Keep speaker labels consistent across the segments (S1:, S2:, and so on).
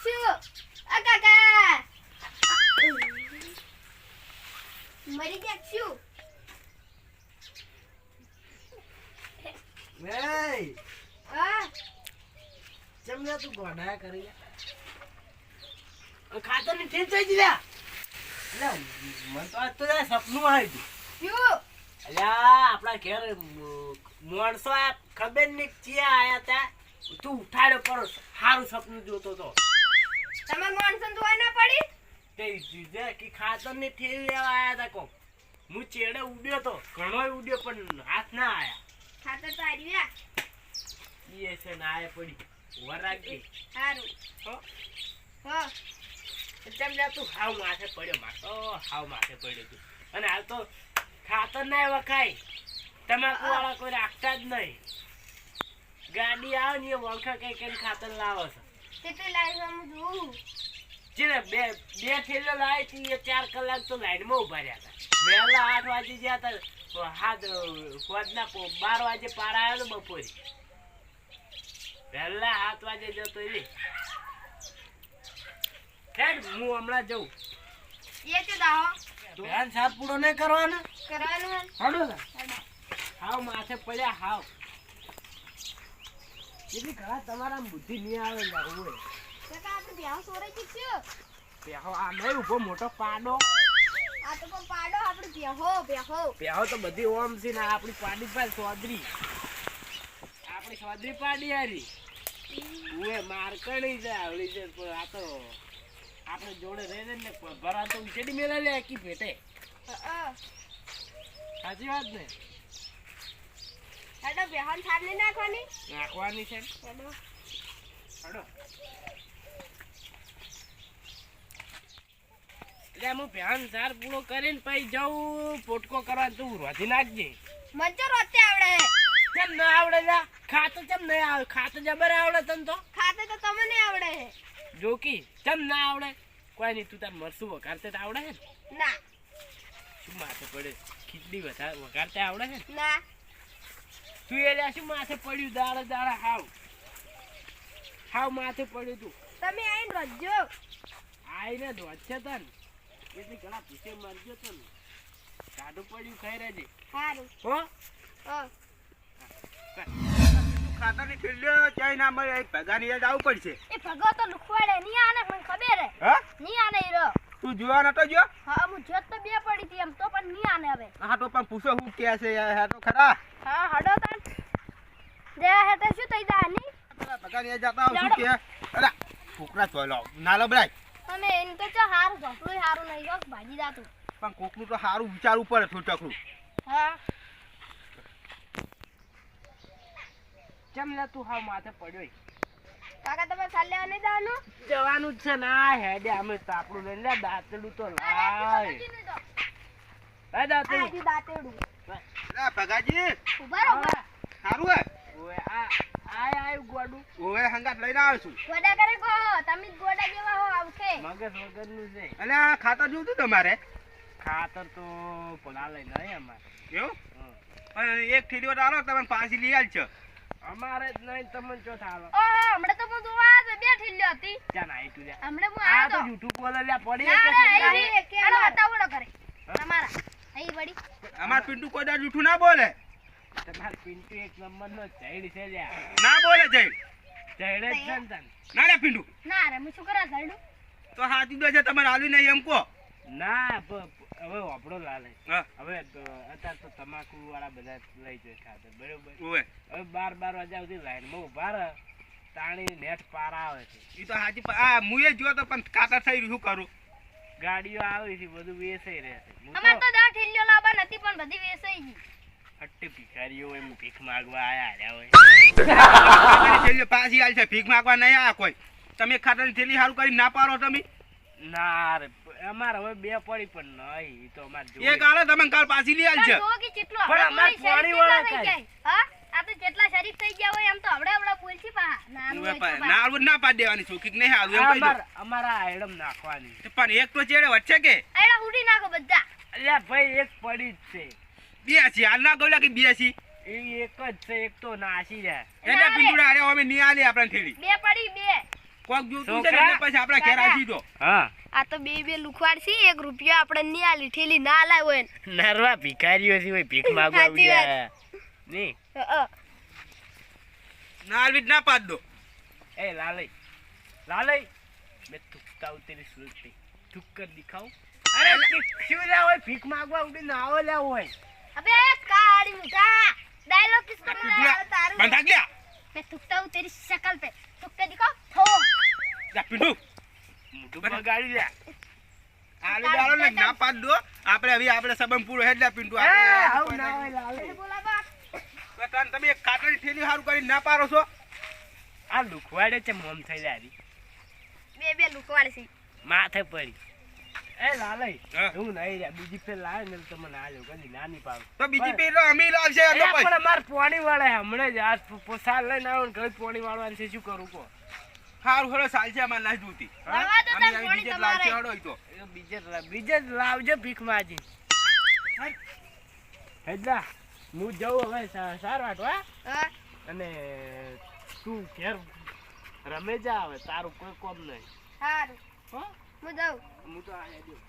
S1: છું આ કાકા મરી ગયા છું
S2: વેય
S1: હા
S2: જમના તું ગોડા કરી ખાતર ની ઠેચ થઈ દીધા એટલે મને તો આજ તો સપનું આવ્યું
S1: શું
S2: અલ્યા આપણા ઘેર માણસો આ ખબર નહીં ક્યાં આયા તા તું ઉઠાડ્યો પર સારું સપનું જોતો તો
S1: તમે માણસો જોવા ના પડી
S2: તે જીજે કે ખાતર ની ઠેલ લેવા આયા તા કોક હું ચેડે ઉડ્યો તો ઘણો ઉડ્યો પણ હાથ ના આયા
S1: ખાતર તો આવ્યા
S2: એ છે ને આયા પડી ઉભા રાખજે
S1: સારું
S2: હો
S1: હા
S2: ચમ તું હાવ માથે પડ્યો માથો હાવ માથે પડ્યો તું અને હાલ તો ખાતર ના વખાય તમાકુ વાળા કોઈ રાખતા જ નહીં ગાડી આવે ને એ વખા કઈ કઈ ખાતર લાવો છો
S1: કેટલી લાઈન હું જોઉં
S2: ચીને બે થેલો લાવી હતી એ 4 કલાક તો લાઈનમાં ઉભા રહ્યા હતા વહેલા 8 વાગે ગયા હતા હાથ ખોદના 12 વાગે પાર આવ્યો તો બપોરે વહેલા 7 વાગે જતો રે હેડ હું હમણાં જઉં
S1: એ તો દાવો
S2: ધ્યાન સાફ પૂરો નહીં કરવાનો
S1: કરવાનું
S2: હડો હાવ માથે પડ્યા હાવ એટલી ઘણા તમારા બુદ્ધિ નહીં આવે લાવું
S1: કાકા આપણે બ્યાહ સોરે કીધું
S2: પેહો આ નહીં ઉભો મોટો પાડો
S1: આ તો પણ પાડો આપણે બેહો
S2: પેહો તો બધી ઓમ છે ને આપણી પાડી પાસે સોદરી આપણી સોદરી પાડી હારી ઉએ મારકણી છે આવડી છે પણ આ તો આપણે જોડે રહે ને ભરા તો ઉછેડી મેલા લે કી ભેટે સાચી વાત ને
S1: હેડો બેહન થાળી નાખવાની
S2: નાખવાની છે
S1: હેડો
S2: હડો એટલે હું ભ્યાન સાર પૂરો કરીને પછી જાઉં પોટકો કરવા તું રોધી નાખજે
S1: મંચો રોતે આવડે
S2: કેમ ના આવડે જા ખાતો કેમ નહીં આવે ખાતો જબર આવડે તને તો
S1: ખાતે તો તમને આવડે
S2: જોકી કેમ ના આવડે કોઈ નહીં તું તાર મરસું વઘારતે તો આવડે છે ને
S1: ના
S2: શું માથે પડે ખીચડી વઘારતે આવડે છે ને
S1: ના
S2: તું એ લ્યા શું માથે પડ્યું દાડા હાવ માથે પડ્યું તું
S1: તમે આઈને રજો
S2: આઈને ધોচ্ছে તને એટલે ઘણા પીછે મરજો તો ને કાઢું પડ્યું ખાઈ રહેજે
S1: સારું
S2: હો
S3: ખાતર ની થેલીઓ ચાઈ ના મળે ભગાની યાદ આવવું પડશે
S1: એ ભગો તો લુખવાડે નહીં આને મને ખબર હે
S3: હા
S1: નહીં આને હીરો
S3: તું જોવા નતો જો
S1: હા હું જોત તો બે પડી હતી એમ તો પણ નહીં આને હવે
S3: હા તો પણ પૂછો હું કે છે યાર તો ખરા
S1: હા હડો તાન જે હેતે શું થઈ જાય ની
S3: ભગાની યાદ જાતા આવ શું કે અરે કોકરા ચોલો ના લબરાય
S1: તમે એને તો ચા હારું ઝપલું હારું નહીં ગયો ભાજી જાતું
S3: પણ કોકનું તો સારું વિચારવું પડે થોડું ચકરું
S1: હા
S2: ચમ લે તું હાવ માથે પડ્યો
S1: કાકા તમે ચાલ્યા નહીં જવાનું
S2: જવાનું જ છે ના હેડે અમે તાપડું લઈને લે દાંતડું તો લાય દાંતડું
S1: દાંતેડું
S3: અરે ભગાજી
S1: ઉભા રહો
S3: સારું હે
S2: ઓય આ ગોડું
S3: ઓવે હંગાત લઈને આવ્યો છું
S1: ગોડા કરે કહો તમે જ ગોડા જેવા હો આવશે
S2: મગજ વગરનું છે
S3: અને આ ખાતર જોતું તમારે
S2: ખાતર તો પોલા લઈને નહીં અમારે
S3: એવું પણ એક થેલીઓ ડાલો તમે પાછી લઈ આલ છો
S2: અમારે જ નહીં તમને ચો થાલો
S1: ઓહો હમણે તો હું જોવા આવ્યો બે ઠીલ્યો હતી
S2: ક્યાં નાઈ તું લે
S1: હમણે હું
S2: આ
S1: આવ્યો
S2: તો
S1: તો
S2: યુટ્યુબ બોલે લે પડી
S1: ના
S2: કે
S1: રે અહીં કેળો હટાવડો કરે તમારા અહીં વડી
S3: અમાર પિન્ટુ કોઈ દાડ જૂઠું ના બોલે
S2: તમાર પિન્ટુ એક નંબર નો ચૈડ છે લે
S3: ના બોલે જઈ
S2: ચૈડ જ છે ને તને
S3: ના રે પિન્ટુ
S1: ના રે હું શું કરા ઝરડું
S3: તો હાથી દો છે તમારે આલુ નહીં એમ કહો
S2: ના હવે વાપરો લાલે
S3: હા
S2: હવે અત્યારે તો તમાકુ વાળા બધા લઈ જાય ખાતર બરોબર
S3: ઓવે
S2: હવે 12 વાગ્યા સુધી લાઈનમાં ઉભા રહે તાણી નેટ પાર આવે છે
S3: ઈ તો હાજી આ મુએ જો તો પણ કાતર થઈ રહ્યું શું કરું
S2: ગાડીઓ આવે છે બધું વેચાઈ રહે છે
S1: અમાર તો દા ઠીલ્યો લાવવા નથી પણ બધી વેચાઈ ગઈ
S2: હટ્ટી ભિખારીઓ એમ ભીખ માંગવા આયા હોય
S3: ખાતરની થેલીઓ પાછી આલ છે ભીખ માંગવા નહીં આ કોઈ તમે ખાતરની થેલી સારું કરી ના પાડો તમે
S2: ના રે અમાર હવે બે પડી પણ નહીં તો અમાર
S3: એક આલે તમે કાલ પાછી લઈ આલ છે
S1: જો કે કેટલો
S2: પણ અમાર પાણી વાળા
S1: થઈ જાય હા આ તો જેટલા શરીફ થઈ ગયા હોય એમ તો હવડે બોલછી પા
S3: ના આલવું ના પાડ દેવાની છોકરી નહીં હાલું એમ કહી દો
S2: અમારા આઈડમ નાખવાની
S3: પણ એક તો ચેડે વચ્ચે કે
S1: એડા ઉડી નાખો બધા
S2: અલ્યા ભાઈ એક પડી જ છે
S3: બે છે હાલ ના ગોલા કે બે છે
S2: એ એક જ છે એક તો નાસી જાય
S3: એટલે પિંટુડા અરે અમે નહીં આલી આપણે થેલી
S1: બે પડી બે
S3: કોક જોતું છે ને
S2: છોકરા.
S3: એટલે પછી આપણે ઘેર આવી દો.
S2: હા
S1: આ તો બે lukhwad છે 1 રૂપિયો આપણે નહીં આલી ઠેલી ના લાય હોય ને.
S2: નરવા ભિખારીઓ છે ઓય ભીખ માંગવા
S1: સાચી વાત.
S2: ઉડ્યા ની
S3: ના આલવી જ ના પાડ દો.
S2: એ લાલઈ मैं थूकता हूँ तेरी सूरत पे थूक कर दिखाऊं अरे क्यों ना હોય ભીખ માંગવા ઉડી ના આવે લે હોય
S1: अबे काड़ी मुझा डायलॉग किसको बोला तारू
S3: બંધા ગયા.
S1: मैं थूकता हूँ तेरी शक्ल पे थूक के दिखाओ थो
S3: જા પિન્ટુ.
S2: મોઢું બગાડી દે
S3: આલુ ડાળો ને ના પાડ દો. આપણે હવે આપણે સંબંધ પૂરો હેડ લે પિન્ટુ.
S2: એ આવ
S3: આપણે
S2: ના હોય લાલઈ
S1: बोला बात
S3: તો તને તમે એક ખાટલી થેલી હારું કરી ના પારો છો.
S2: આ લુખવાડે છે મોમ થઈ લારી
S1: બે lukhwad છે
S2: માથે પડી એ લાલઈ
S3: હા.
S2: હું નહીં રે બીજી ફેર લાવે ને તો મને આલ્યો કદી નાની પાડું
S3: તો બીજી પેલો અમી લાવશે એનો પછી.
S2: પણ માર પોણી વાળા હમણે જ આ પોસાલ લઈને આવો ને ઘરે પોણી વાળવાનું છે શું કરું કો
S3: હારું હળો સાલ છે અમાર નાઈ દૂતી.
S1: દવા તો
S3: અમે
S1: તાર
S3: આવી
S1: કોણી
S3: બીજે જ લાવશે
S1: તમારે
S3: હળો ઈ તો.
S2: એ બીજે જ લાવજો ભીખ માજી હેડલા હું જઉં હવે સાર વાટવા
S1: હા
S2: અને તું ઘેર રમે જા હવે તારું કોઈ કોમ નહીં
S1: હારું
S2: હો
S1: હું જાઉં
S2: હું તો આ હેડ્યો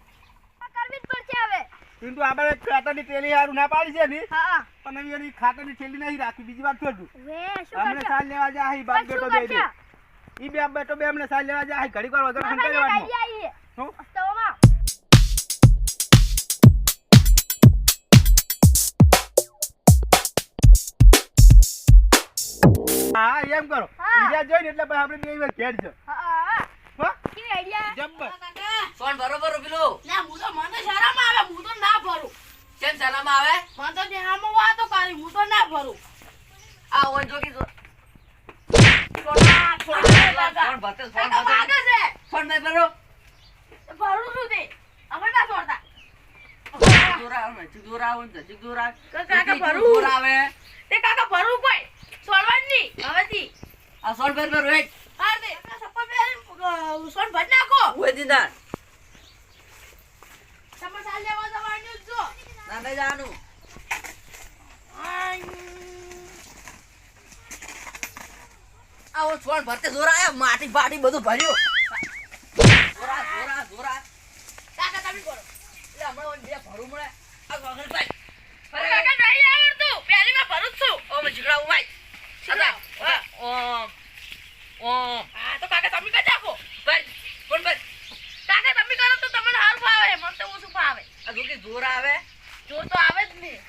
S1: આ કરવી જ પડશે હવે
S3: પિન્ટુ આપણે ખાટરની થેલી હારું ના પાડી છે ને
S1: હા
S3: પણ હવે એની ખાટરની થેલી નહીં રાખી બીજી વાત છોડું.
S1: વે શું
S3: અમને
S1: કરશે
S3: સાલ લેવા જા હી બાપ
S1: શું
S3: બેટો બે
S1: કરશે
S3: ઈ બે બેટો બે અમને સાલ લેવા જા હી ઘડી વાર વગર
S1: બાબા
S3: હંતે
S1: ને
S3: લેવાનું.
S1: કાઢી આવીએ
S3: હું?
S1: સ્ટોવમાં
S3: હા એમ કરો.
S1: હા.
S3: ઈજા જોઈને એટલે પછી આપણે બે વાર ઘેર છે.
S1: હા
S3: હો?
S1: કેવી આઈડિયા
S3: જબ્બર.
S4: સોન બરોબર પેલું
S5: ના હું તો મને શરમ આવે હું તો ના ભરું
S4: કેમ શરમ આવે
S5: મને તો દેહામાં વાતો કરી હું તો ના ભરું
S4: આ ઓન જોગી જો
S5: છોડા છોડા
S4: ફોન ભરતે ફોન
S5: કાકા
S4: ભરતે
S5: ભાગે છે
S4: ફોન નહીં ભરો
S5: ભરું છું તે અમે ના છોડતા
S4: જોરા આવે જોરા આવે ને જોરા
S5: કાકા ભરું.
S4: જોરા આવે
S5: તે કાકા ભરું કોઈ છોડવાનું નહીં હવેથી
S4: આ સોન ભર ભર વેટ
S5: હાર દે કાકા સપ્પા બે સોન ભર નાખો
S4: ઓય દીદાર
S5: સપ્પા સાલ લેવા જવાનું જ જો
S4: ના નહીં જાનું આ ઓ સોન ભરતે જોરા આયા માટી બાટી બધું ભર્યું જોરા જોરા જોરા
S5: કાકા તમે કરો
S4: એટલે હમણાં ઓન બે ભરું મળે આ વગર ભાઈ
S5: કાકા નહીં આવડતું પહેલી વાર ભરું જ છું
S4: ઓ મે જીગડા ઉમાઈ
S5: હા
S4: ઓમ ઓમ
S5: હા તો કાકા તમે કરી નાખો
S4: ભર કોણ ભર
S5: કાકા તમે કરો તો તમને સારું ફાવે મને તો ઓછું ફાવે
S4: આ જોકે જોરા આવે
S5: જોર તો આવે જ નહીં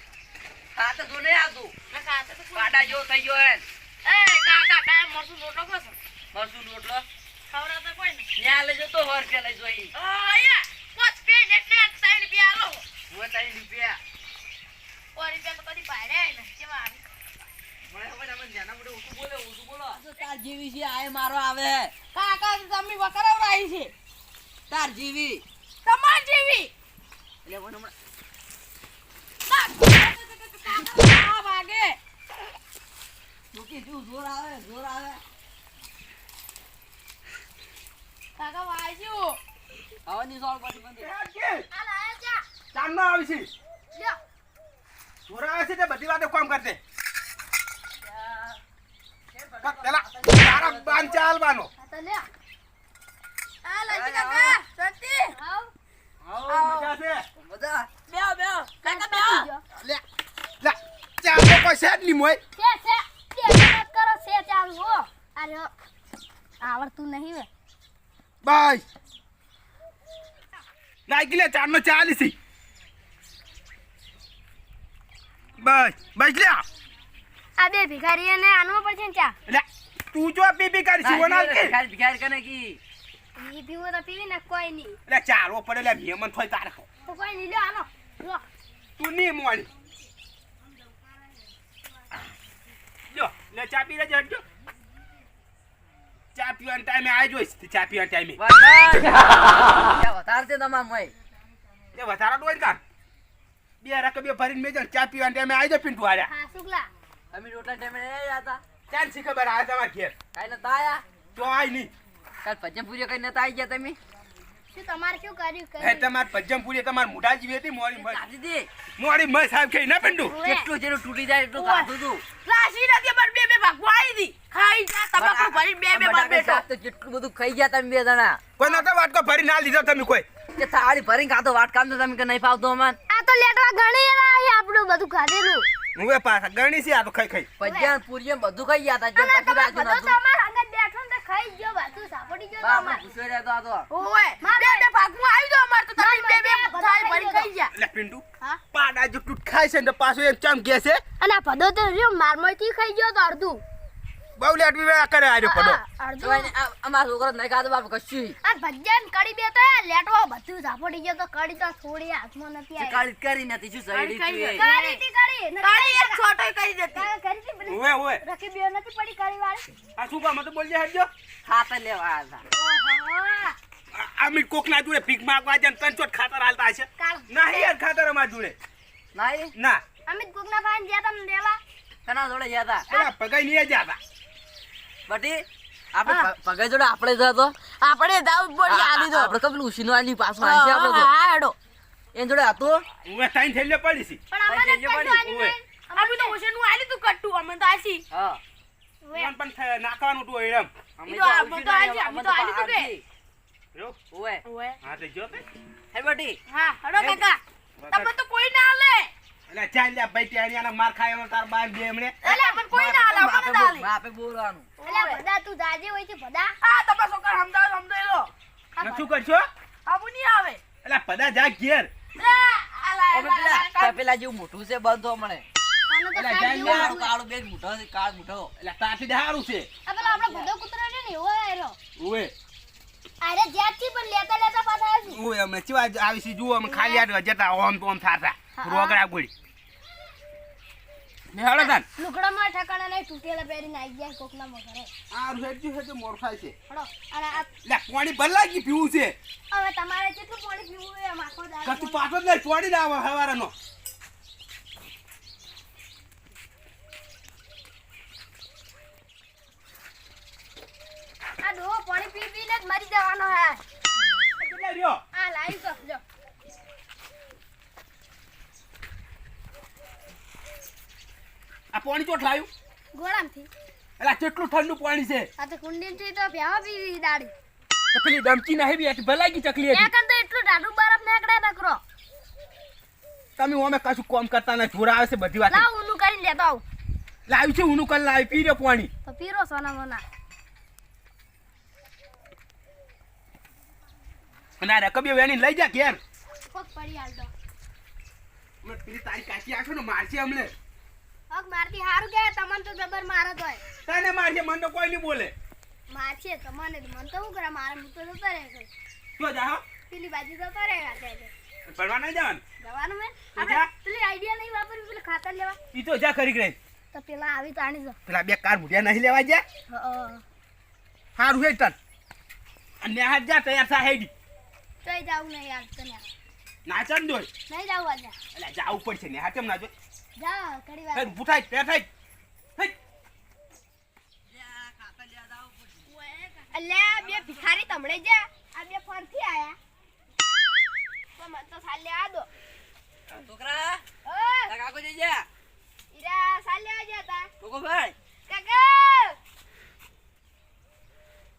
S4: હા તો જો નહીં આવતું
S5: કાકા આ તો
S4: પાડા જેવો થઈ ગયો હે
S5: એ કાકા કાય મરસું રોટલો ખોસો
S4: મરસું રોટલો
S5: ખવડાવતા કોઈ નહીં
S4: ન્યા લઈ જતો 100 રૂપિયા લઈ જોઈ
S5: અહીંયા પોચ પે ને 3 રૂપિયા આલો
S4: હું 3 રૂપિયા
S5: 4 રૂપિયા તો કદી ભાડે ને કેવા આવી
S4: મને હવે અમે જાના મોડે ઓછું બોલો તો તાર જીવી છે આય મારો આવે
S5: કાકા તમે વકરાવરાઈ છે
S4: તાર જીવી
S5: તમાર જેવી
S4: એટલે મને હમણાં
S5: કાકા ભાગે
S4: જોકે તું જોર આવે
S5: કાકા વાજ્યો
S4: હવે ની સોળ પછી બંધ
S1: આ લાયા ચા
S3: ચાંદનો આવી છે.
S1: લ્યો
S3: જોરા આવે છે તે બધી વાતે કામ કરતે. પેલા તારા બાન ચાલવાનો.
S1: આ તો લ્યો
S5: આ લઈ કાકા સતી
S1: આવ
S3: આવો મજા છે.
S4: બધા
S5: બેઓ કાકા બેઓ
S3: લે લે ચાંદનો કોઈ સેટ ની મોય.
S1: તે મત કરો સે ચાલુ હો અરે આવડતું નહીં વે
S3: બાય લાગી લે ચાંદનો 40 બાય બાય લે
S1: આ બે ભિખારી ને આનવો પડશે ને ચા
S3: લે તું જો પીપી કરી છે વનાલ કે
S4: ખાલી ભિખારી કને કી
S1: ઈ પીવો તો પીવી ને કોઈ નહીં
S3: લે ચાલો પડે લે મેમન થોય તારે
S1: તો કોઈ નહીં લ્યો આનો લો
S3: તું ની મોણી લ્યો લે ચા પી લેજો હટજો ચા પીવાનો ટાઈમે આવી જોઈશ તે ચા પીવાનો ટાઈમે
S4: વધારશે તમામ ભાઈ
S3: એ વધારા ડોઈ કાઢ બે રકબે ભરીને મેજર ચા પીવાનો ટાઈમે આવી જાય પિન્ટુ આર્યા
S1: હા શુક્લા
S4: અમે રોટલા ટાઈમે નહીં હતા
S3: ચાલ શી ખબર આ તમાર ઘેર
S4: કાઈ નતા આયા
S3: તો આય નહીં
S4: કાલ ભજન પૂરી કઈ નતા આવી ગયા તમે
S1: શું તમારે શું કર્યું
S3: હે
S1: કર્યું
S3: તમાર પજ્જમ પૂરી તમાર મોઢા જેવી હતી
S4: કાઢી દે
S3: મોડી મય સાહેબ કે ના પેન્ડુ
S1: ઓવે.
S4: જેટલું જેટલું તૂટી જાય એટલું કાઢું તું
S5: રાશી નથી અમારે બે બે ભાગવા આવી હતી ખાઈ જા તમાકુ ભરી બે બે બાર બેઠો
S4: તો જેટલું બધું ખાઈ ગયા તમે બે જણા
S3: કોઈ નતો વાટકો ભરી ના લીધો તમે કોઈ
S4: કે થાળી ભરીને ખાતો વાટકામ તો તમે કે નહીં ફાવતો અમન
S1: આ તો લેટવા ઘણી એવા છે આપણું બધું ખાધેલું
S3: હવે પાછા ગણી છે આ તો ખાઈ ખાઈ
S4: ભજીયા પૂરીએ બધું ખાઈ ગયા તા
S1: અને
S4: જેમ પછી
S1: તમે
S4: રાજુ
S1: બધો
S4: નતું
S1: તમાર આગળ બેઠો ને તો ખાઈ જ ગયો બધું સાપડી ગયો
S4: બા
S1: તમાર
S4: પૂછ્યો રહ્યો તો આ તો
S5: ઓય બે બે ભાગવા આવી દો અમારે તો તમે બે બે
S1: બધા
S5: થાળી
S1: ખાઈ
S5: ભરી ખાઈ જા
S3: એટલે પિન્ટુ
S1: હા
S3: પાડા જેટલું ખાય છે ને તો પાછું એમ ચમ કે છે
S1: અને આ ભદો તો રહ્યો મારમાંથી ખાઈ ગયો તો અડધું
S3: બહુ લેટવી વેળા કરે આર્યો પડો
S1: હા,
S4: તો
S1: અડધું
S4: એને અમારા છોકરો નહીં ખાતો બાપ કશું
S1: આ ભજ્જન કડી બે તો યાર લેટવો બધું સાપડી ગયો તો કડી તો થોડી હાથમાં નથી આવી
S4: કાળી કરી નથી શું સડી તું એ
S1: કાળી થી કડી
S5: કાળી એક છોટો કરી દેતી
S1: કરી હતી પેલી
S3: ઓવે ઓવે
S1: રખી બે નથી પડી કડી વાળી
S3: આ શું કામ તો બોલજે હટજો
S4: ખાતર લેવા આવ્યા હતા
S1: ઓહો
S3: આમી કોક ના જોડે ભીખ માંગવા જાય ને તંચોટ ખાતર હાલતા હશે
S1: કાલ
S3: નહીં યાર ખાતર અમાર જોડે
S4: નહીં
S3: ના
S1: અમિત કોકના ભાઈ ગયા તમને દેવા
S4: કના જોડે ગયા હતા
S3: એલા પગાઈ નહીં જાતા
S4: બટી આપણે પગે જોડે આપણે જતો
S5: આપણે દાઉદ પડી આલી દો
S4: આપણે કબલું ઉસીનો આલી પાછું આલી આપણે તો
S5: હા હેડો
S4: એન જોડે હતો
S3: ઓવે તાઈન થેલ્યો પડી છે
S1: પણ અમારે
S4: ભાઈ,
S1: કશું આની
S3: ઓવે.
S1: નહીં
S5: અમે તો ઓશેનું આલી તું કટ્ટુ અમે તો આસી
S4: હા
S3: મન પણ નાખવાનું તું એમ
S5: ઈ તો અમે તો આજી અમે તો આલી તું કે
S3: જો
S4: ઓએ
S5: ઓય
S3: હા તે જો તે
S4: હે બટી
S5: હા હેડો કાકા તમે તો કોઈ ના આલે
S3: એટલે ચાલ લે ભાઈ ટેણિયાના માર ખાય એનો તાર બાર બે એમણે
S5: એટલે અમે કોઈ ના આલે અમે તો આલે
S4: બાપે બોલવાનું
S1: અલ્યા ભદા તું જાજે હોય છે ભદા
S5: હા તમારા છોકરા સમજાવી લો
S3: શું કરશો
S5: આબુ નહીં આવે
S3: એટલે પદા જા ઘેર
S4: અમે પેલા પેલા જેવું મોટું છે બંધો મળે
S1: આનો તો
S3: અલા,
S1: કાળ
S3: જાય
S1: જેવો
S3: યાર.
S4: કાળું કાળું બેન મોટો છે કાળ મોટો
S3: એટલે તાથી હારું છે
S1: આ પેલો આપણો ભદો કૂતરો છે ને એવો આયરો
S3: ઓવે
S1: અરે જ્યાંથી પણ લેતા લેતા પાછા આવી
S3: ઓવે અમે ચીવા આવી છે જુઓ અમે ખાલી આડવા જતા ઓમ તો ઓમ થાતા રોગડા ગોળી ને હાલો તાન
S1: લુગડામાં ઠકાણા નહીં તૂટેલા પહેરીને આવી ગયા કોકના મગરે
S3: આ હેડજો હેડજો મોર ખાય છે
S1: હળો અને આ
S3: લે પાણી બદલાઈ પીવું છે
S1: હવે તમારે કેટલું પાણી પીવું એ આખો દાડો
S3: કતું પાછો જ નહીં છોડી દે આવા હવારાનો
S1: આ ડોહો પાણી પી પીને જ મરી જવાનો હે
S3: કેટલા રહ્યો
S1: આ લાવી તો જો
S3: આ પાણી ચોટ લાવ્યું
S1: ગોળામથી
S3: એટલે કેટલું ઠંડુ પાણી છે
S1: આ તો કુંડીથી તો પ્યાવા પીવી દાડી
S3: તો પેલી ડમકી ના હેવી હતી ભલાઈ ગઈ ચકલી હતી
S1: એકન તો એટલું ડાડું બરફ નીકળે નકરો
S3: તમે ઓમે કશું કોમ કરતા ના જોરા આવે છે બધી વાત
S1: લાવ ઊનું કરીને લેતો આવું
S3: લાવી છે ઊનું કલ લાવી પી રહ્યો પાણી
S1: તો પીરો સોના મોના
S3: અને આ રકબી વેણી લઈ જા ઘેર
S1: પગ પડી હાલ તો
S3: અમે પેલી તારી કાકી આખો ને મારશે અમને
S1: પગ મારતી હારું કે તમને તો જબર મારત હોય
S3: તને મારશે મને તો કોઈ નહીં બોલે
S1: મારશે તમને તો મન તો શું કરે મારે હું તો જતો રહે છે
S3: જો જા હો
S1: પેલી બાજુ જતો રહે રાતે
S3: ભણવા નહીં જવાનું
S1: જવાનું મેં
S3: જા.
S1: આપણે પેલી આઈડિયા નહીં વાપરવી પેલું ખાતર લેવા
S3: ઈ તો જા ખરી ગઈ
S1: તો પેલા આવી તાણી જો
S3: પેલા બે કાર મુઢિયા નહીં લેવા ગયા સારું હે તન અને હાથ જા તૈયાર થા હેડી
S1: તોય જાવું નહીં યાર તને
S3: નાચન જોઈ
S1: નહીં જાવું આજે
S3: એટલે જાવું પડશે ને હા કેમ ના જોઈ
S1: જા ઘડી વાર
S3: હે ઉઠાઈ પે થઈ હે
S1: અલ્યા બે ભિખારી તમણે જા આ બે ફરથી આયા તો મન તો સાલે આ દો
S4: છોકરા
S1: ઓ
S4: તા કાકો જઈ જા
S1: ઈરા સાલે આ જતા
S4: કોકો ભાઈ
S1: કાકા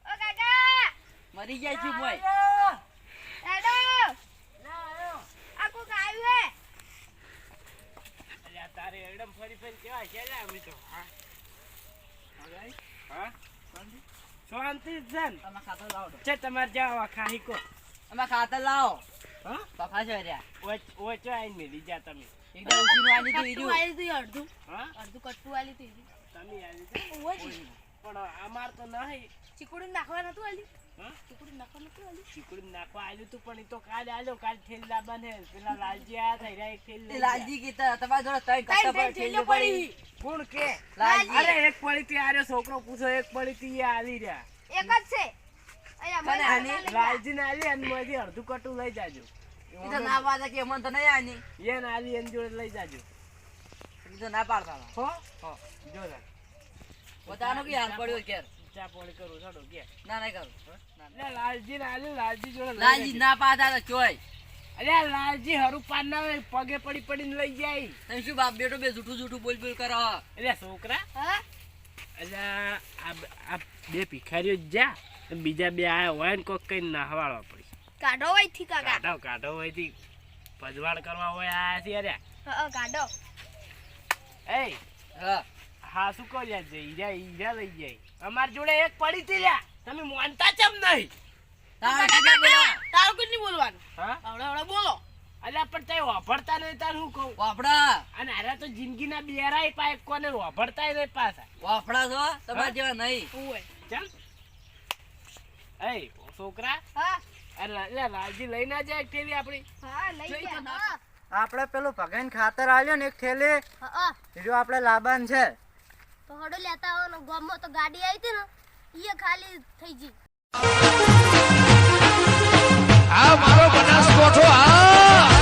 S1: ઓ કાકા
S4: મરી જાય છે ભાઈ
S1: હેડો આ કોક આવ્યું હે
S2: અલ્યા તારે એડમ ફરી ફરી કેવા છે લે અમે તો હા હા શાંતિ છે ને
S4: તમે ખાતર લાવો
S2: છે તમારે જાવ ખાહી કો
S4: અમે ખાતર લાવો
S2: હા
S4: પપ્પા છે રહ્યા
S2: ઓય ચો આઈને મેલી જા તમે
S4: એકદમ ઉસીનું આલી તો ઈર્યું.
S5: આલી તું અડધું
S2: હા
S5: અડધું કટ્ટુ આલી તું
S2: તમે આલી જા.
S5: ઓય જી
S2: પણ અમાર તો નહીં
S5: ચીકુડી નાખવા નતું આલી
S2: હા
S5: ચીકુડી નાખવા નતું આલી
S2: ચીકુડી નાખવા આવ્યું તું પણ ઈ તો કાલે આલ્યો કાલ થેલા બને પેલા લાલજી આયા થઈ રહ્યા એક થેલી
S4: તે
S2: લઈ ગયા.
S4: લાલજી કીધા તમારા જોડે ત્રણ કટ્ટા પર ઠેલ્યો પડી
S2: કોણ કે
S4: લાલજી.
S2: અરે એક પડી તી આર્યો છોકરો પૂછો એક પડી તી એ આલી રહ્યા
S1: એક જ છે અહીંયા
S4: કને
S1: મને
S4: આની?
S2: લાલજી ને આલી અને માંથી અડધું કટું લઈ જાજો
S4: ઈ તો ના પાડતા કે મન તો નહીં આની
S2: એને આલી એની જોડે લઈ જાજો
S4: ઈ તો ના પાડતા હતા.
S2: હો હો જો જા.
S4: પોતાનો બી હાથ પડ્યો ઘેર
S2: ચા પાણી કરું છોડો કે
S4: ના નહીં કરું
S2: એટલે લાલજી ને આલ્યું, લાલજી જોડે લઈ
S4: લાલજી
S2: લેજે.
S4: ના પાતા તો ચોય
S2: અલ્યા લાલજી હરું પાન ના હોય, પગે પડી પડીને લઈ જાય.
S4: તમે શું બાપ બેટો બે જૂઠું જૂઠું બોલ બોલ કરો
S2: અલ્યા છોકરા
S1: હા
S2: અલ્યા આ બે ભિખારીઓ જ જા અને બીજા બે આયા હોય ને કોક કઈ નાહવાળો પડી
S1: કાઢો હોય થી કાકા
S2: કાઢો હોયથી પજવાડ કરવા હોય આયા છે અરે
S1: હા કાઢો
S2: એ
S4: હા
S2: હા શું કહો લ્યા હીરા લઈ જાય અમાર જોડે એક પડી હતી લ્યા તમે માનતા ચમ નહીં
S4: તારે કેટલા બોલા
S5: તારું કઈ નહીં બોલવાનું
S2: હા
S5: હવડે બોલો
S2: અલ્યા પણ તે વાપરતા નહીં તાર હું કહું
S4: વાફડા
S2: અને અરે તો જિંદગીના બેરાય પાય કોને વાપરતા નહીં પાછા
S4: વાફડા છો તમારા જેવા નહીં
S5: ઓય
S2: ચાલ એ છોકરા
S1: હા
S2: અરે લાલજી લઈ ના જાય ઠેલી આપણી
S1: હા લઈ ગયા હા
S6: આપણે પેલું ભગાઈને ખાતર આલ્યો ને એક થેલી
S1: હા
S6: જો આપણે લાબાન છે
S1: તો હડો લેતા આવો ને ગામમાં તો ગાડી આવી હતી ને એ ખાલી થઈ ગઈ
S7: આ મારો બનાસકોઠો આ